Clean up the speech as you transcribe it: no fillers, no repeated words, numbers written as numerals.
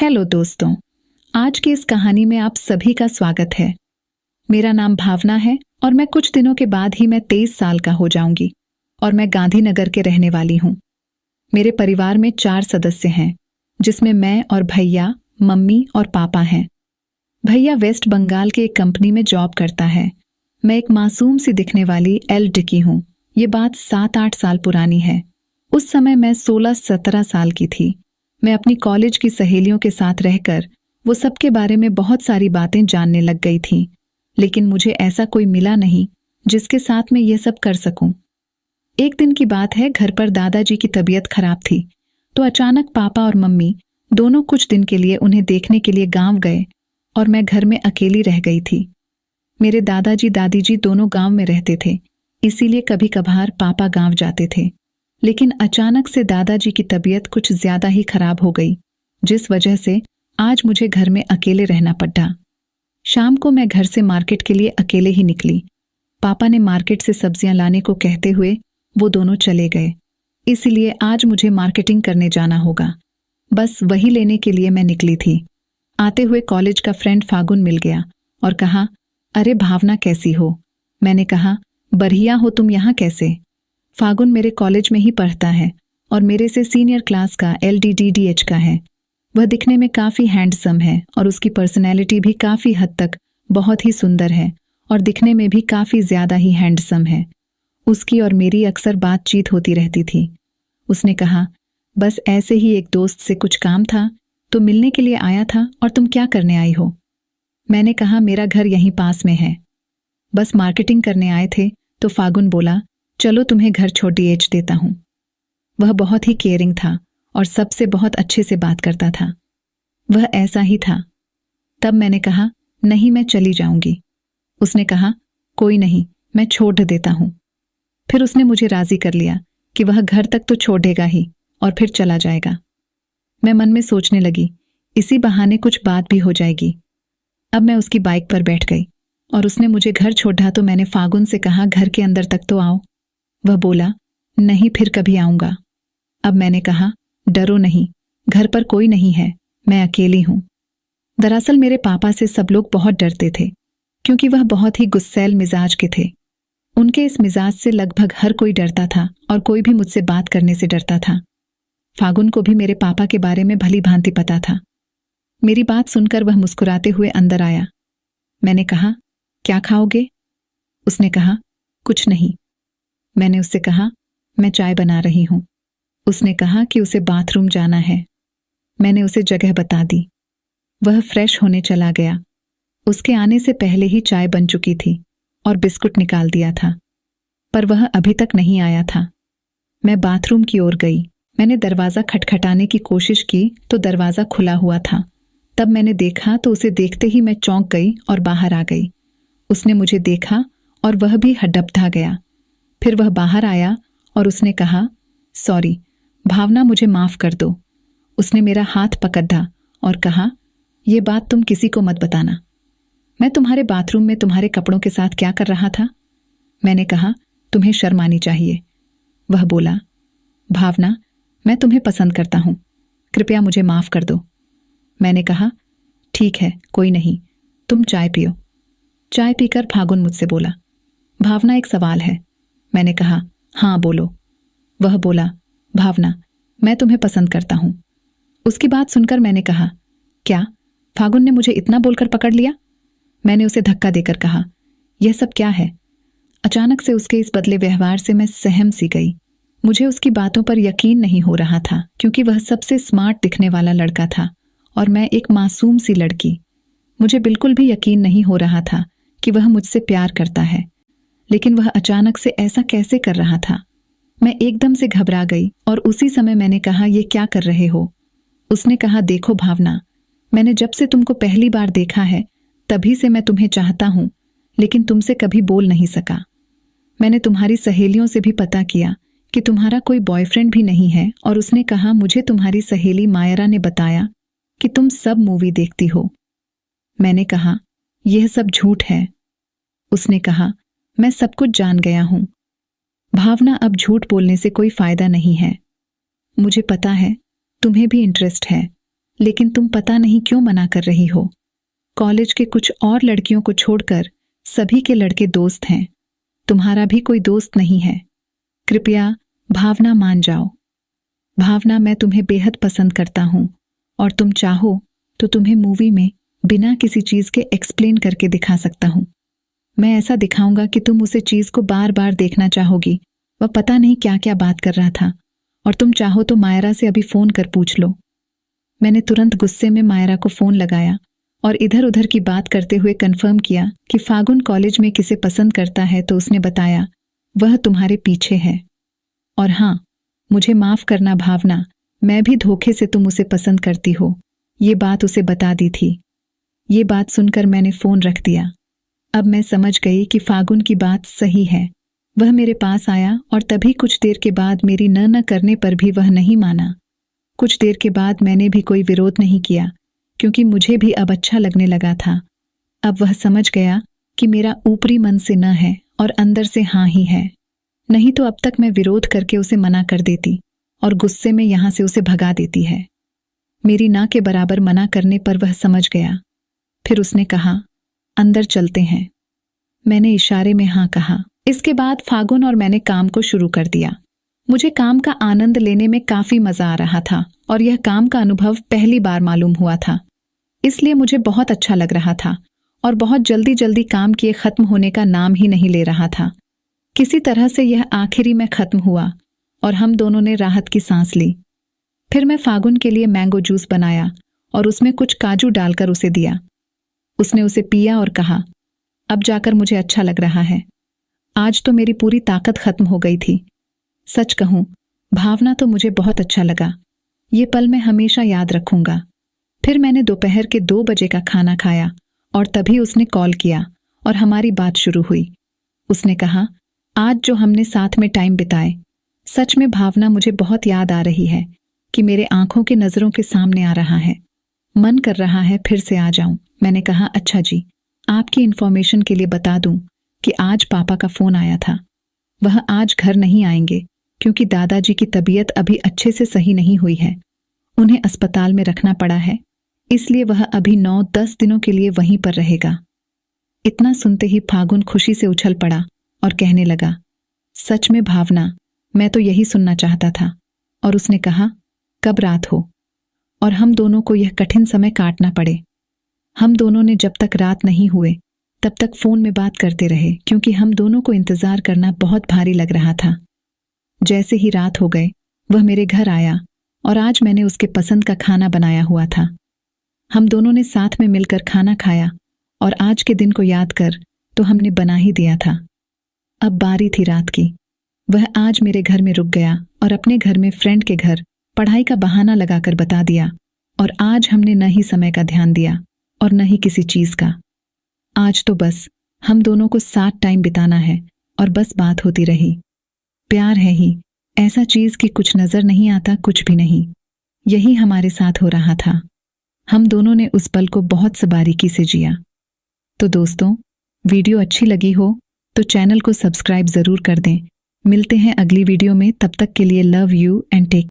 Hello दोस्तों, आज की इस कहानी में आप सभी का स्वागत है। मेरा नाम भावना है और मैं कुछ दिनों के बाद ही मैं 23 साल का हो जाऊंगी और मैं गांधीनगर के रहने वाली हूँ। मेरे परिवार में 4 सदस्य हैं, जिसमें मैं और भैया, मम्मी और पापा हैं। भैया वेस्ट बंगाल के एक कंपनी में जॉब करता है। मैं एक मासूम सी दिखने वाली एल.डी. हूँ। ये बात 7-8 साल पुरानी है। उस समय मैं 16-17 साल की थी। मैं अपनी कॉलेज की सहेलियों के साथ रहकर वो सबके बारे में बहुत सारी बातें जानने लग गई थी, लेकिन मुझे ऐसा कोई मिला नहीं जिसके साथ मैं ये सब कर सकूं। एक दिन की बात है, घर पर दादाजी की तबीयत खराब थी, तो अचानक पापा और मम्मी दोनों कुछ दिन के लिए उन्हें देखने के लिए गांव गए और मैं घर में अकेली रह गई थी। मेरे दादाजी दादी दोनों गांव में रहते थे, इसीलिए कभी कभार पापा गांव जाते थे। लेकिन अचानक से दादाजी की तबीयत कुछ ज्यादा ही खराब हो गई, जिस वजह से आज मुझे घर में अकेले रहना पड़ा। शाम को मैं घर से मार्केट के लिए अकेले ही निकली। पापा ने मार्केट से सब्जियां लाने को कहते हुए वो दोनों चले गए, इसलिए आज मुझे मार्केटिंग करने जाना होगा। बस वही लेने के लिए मैं निकली थी। आते हुए कॉलेज का फ्रेंड फागुन मिल गया और कहा, अरे भावना कैसी हो? मैंने कहा, बढ़िया हो, तुम यहाँ कैसे? फागुन मेरे कॉलेज में ही पढ़ता है और मेरे से सीनियर क्लास का LDDDH का है। वह दिखने में काफ़ी हैंडसम है और उसकी पर्सनैलिटी भी काफ़ी हद तक बहुत ही सुंदर है और दिखने में भी काफ़ी ज़्यादा ही हैंडसम है। उसकी और मेरी अक्सर बातचीत होती रहती थी। उसने कहा, बस ऐसे ही एक दोस्त से कुछ काम था तो मिलने के लिए आया था, और तुम क्या करने आई हो? मैंने कहा, मेरा घर यहीं पास में है, बस मार्केटिंग करने आए थे। तो फागुन बोला, चलो तुम्हें घर छोड़ देता हूँ। वह बहुत ही केयरिंग था और सबसे बहुत अच्छे से बात करता था। वह ऐसा ही था। तब मैंने कहा, नहीं, मैं चली जाऊंगी। उसने कहा, कोई नहीं, मैं छोड़ देता हूँ। फिर उसने मुझे राजी कर लिया कि वह घर तक तो छोड़ेगा ही और फिर चला जाएगा। मैं मन में सोचने लगी, इसी बहाने कुछ बात भी हो जाएगी। अब मैं उसकी बाइक पर बैठ गई और उसने मुझे घर छोड़ा तो मैंने फागुन से कहा, घर के अंदर तक तो आओ। वह बोला, नहीं, फिर कभी आऊंगा। अब मैंने कहा, डरो नहीं, घर पर कोई नहीं है, मैं अकेली हूं। दरअसल मेरे पापा से सब लोग बहुत डरते थे, क्योंकि वह बहुत ही गुस्सैल मिजाज के थे। उनके इस मिजाज से लगभग हर कोई डरता था और कोई भी मुझसे बात करने से डरता था। फागुन को भी मेरे पापा के बारे में भली भांति पता था। मेरी बात सुनकर वह मुस्कुराते हुए अंदर आया। मैंने कहा, क्या खाओगे? उसने कहा, कुछ नहीं। मैंने उससे कहा, मैं चाय बना रही हूं। उसने कहा कि उसे बाथरूम जाना है। मैंने उसे जगह बता दी। वह फ्रेश होने चला गया। उसके आने से पहले ही चाय बन चुकी थी और बिस्कुट निकाल दिया था, पर वह अभी तक नहीं आया था। मैं बाथरूम की ओर गई। मैंने दरवाज़ा खटखटाने की कोशिश की तो दरवाज़ा खुला हुआ था। तब मैंने देखा तो उसे देखते ही मैं चौंक गई और बाहर आ गई। उसने मुझे देखा और वह भी हड़बड़ा गया। फिर वह बाहर आया और उसने कहा, सॉरी भावना, मुझे माफ़ कर दो। उसने मेरा हाथ पकड़ा और कहा, यह बात तुम किसी को मत बताना। मैं तुम्हारे बाथरूम में तुम्हारे कपड़ों के साथ क्या कर रहा था? मैंने कहा, तुम्हें शर्म आनी चाहिए। वह बोला, भावना, मैं तुम्हें पसंद करता हूँ, कृपया मुझे माफ़ कर दो। मैंने कहा, ठीक है, कोई नहीं, तुम चाय पियो। चाय पीकर फागुन मुझसे बोला, भावना, एक सवाल है। मैंने कहा, हाँ बोलो। वह बोला, भावना, मैं तुम्हें पसंद करता हूँ। उसकी बात सुनकर मैंने कहा, क्या? फागुन ने मुझे इतना बोलकर पकड़ लिया? मैंने उसे धक्का देकर कहा, यह सब क्या है? अचानक से उसके इस बदले व्यवहार से मैं सहम सी गई। मुझे उसकी बातों पर यकीन नहीं हो रहा था, क्योंकि वह सबसे स्मार्ट दिखने वाला लड़का था और मैं एक मासूम सी लड़की। मुझे बिल्कुल भी यकीन नहीं हो रहा था कि वह मुझसे प्यार करता है, लेकिन वह अचानक से ऐसा कैसे कर रहा था? मैं एकदम से घबरा गई और उसी समय मैंने कहा, ये क्या कर रहे हो? उसने कहा, देखो भावना, मैंने जब से तुमको पहली बार देखा है तभी से मैं तुम्हें चाहता हूं, लेकिन तुमसे कभी बोल नहीं सका। मैंने तुम्हारी सहेलियों से भी पता किया कि तुम्हारा कोई बॉयफ्रेंड भी नहीं है, और उसने कहा, मुझे तुम्हारी सहेली मायरा ने बताया कि तुम सब मूवी देखती हो। मैंने कहा, यह सब झूठ है। उसने कहा, मैं सब कुछ जान गया हूं। भावना, अब झूठ बोलने से कोई फायदा नहीं है। मुझे पता है तुम्हें भी इंटरेस्ट है, लेकिन तुम पता नहीं क्यों मना कर रही हो। कॉलेज के कुछ और लड़कियों को छोड़कर सभी के लड़के दोस्त हैं, तुम्हारा भी कोई दोस्त नहीं है। कृपया भावना मान जाओ। भावना, मैं तुम्हें बेहद पसंद करता हूं और तुम चाहो तो तुम्हें मूवी में बिना किसी चीज के एक्सप्लेन करके दिखा सकता हूं। मैं ऐसा दिखाऊंगा कि तुम उसे चीज को बार बार देखना चाहोगी। वह पता नहीं क्या क्या बात कर रहा था, और तुम चाहो तो मायरा से अभी फोन कर पूछ लो। मैंने तुरंत गुस्से में मायरा को फोन लगाया और इधर उधर की बात करते हुए कंफर्म किया कि फागुन कॉलेज में किसे पसंद करता है, तो उसने बताया वह तुम्हारे पीछे है। और हाँ, मुझे माफ करना भावना, मैं भी धोखे से तुम उसे पसंद करती हो, ये बात उसे बता दी थी। ये बात सुनकर मैंने फोन रख दिया। अब मैं समझ गई कि फागुन की बात सही है। वह मेरे पास आया और तभी कुछ देर के बाद मेरी न करने पर भी वह नहीं माना। कुछ देर के बाद मैंने भी कोई विरोध नहीं किया, क्योंकि मुझे भी अब अच्छा लगने लगा था। अब वह समझ गया कि मेरा ऊपरी मन से न है और अंदर से हाँ ही है। नहीं तो अब तक मैं विरोध करके उसे मना कर देती और गुस्से में यहां से उसे भगा देती है। मेरी ना के बराबर मना करने पर वह समझ गया। फिर उसने कहा, अंदर चलते हैं। मैंने इशारे में हाँ कहा। इसके बाद फागुन और मैंने काम को शुरू कर दिया। मुझे काम का आनंद लेने में काफी मजा आ रहा था और यह काम का अनुभव पहली बार मालूम हुआ था, इसलिए मुझे बहुत अच्छा लग रहा था और बहुत जल्दी जल्दी काम किए खत्म होने का नाम ही नहीं ले रहा था। किसी तरह से यह आखिरी में खत्म हुआ और हम दोनों ने राहत की सांस ली। फिर मैं फागुन के लिए मैंगो जूस बनाया और उसमें कुछ काजू डालकर उसे दिया। उसने उसे पिया और कहा, अब जाकर मुझे अच्छा लग रहा है। आज तो मेरी पूरी ताकत खत्म हो गई थी। सच कहूं भावना, तो मुझे बहुत अच्छा लगा। ये पल मैं हमेशा याद रखूंगा। फिर मैंने दोपहर के 2 बजे का खाना खाया और तभी उसने कॉल किया और हमारी बात शुरू हुई। उसने कहा, आज जो हमने साथ में टाइम बिताए, सच में भावना मुझे बहुत याद आ रही है कि मेरे आंखों के नजरों के सामने आ रहा है। मन कर रहा है फिर से आ जाऊं। मैंने कहा, अच्छा जी, आपकी इन्फॉर्मेशन के लिए बता दूं कि आज पापा का फोन आया था। वह आज घर नहीं आएंगे क्योंकि दादाजी की तबीयत अभी अच्छे से सही नहीं हुई है। उन्हें अस्पताल में रखना पड़ा है, इसलिए वह अभी 9-10 दिनों के लिए वहीं पर रहेगा। इतना सुनते ही फागुन खुशी से उछल पड़ा और कहने लगा, सच में भावना, मैं तो यही सुनना चाहता था। और उसने कहा, कब रात हो और हम दोनों को यह कठिन समय काटना पड़े। हम दोनों ने जब तक रात नहीं हुए तब तक फोन में बात करते रहे, क्योंकि हम दोनों को इंतजार करना बहुत भारी लग रहा था। जैसे ही रात हो गए वह मेरे घर आया और आज मैंने उसके पसंद का खाना बनाया हुआ था। हम दोनों ने साथ में मिलकर खाना खाया और आज के दिन को याद कर तो हमने बना ही दिया था। अब बारी थी रात की। वह आज मेरे घर में रुक गया और अपने घर में फ्रेंड के घर पढ़ाई का बहाना लगाकर बता दिया, और आज हमने न ही समय का ध्यान दिया और न ही किसी चीज का। आज तो बस हम दोनों को साथ टाइम बिताना है और बस बात होती रही। प्यार है ही ऐसा चीज कि कुछ नजर नहीं आता, कुछ भी नहीं। यही हमारे साथ हो रहा था। हम दोनों ने उस पल को बहुत बारीकी से जिया। तो दोस्तों, वीडियो अच्छी लगी हो तो चैनल को सब्सक्राइब जरूर कर दें। मिलते हैं अगली वीडियो में, तब तक के लिए लव यू एंड टेक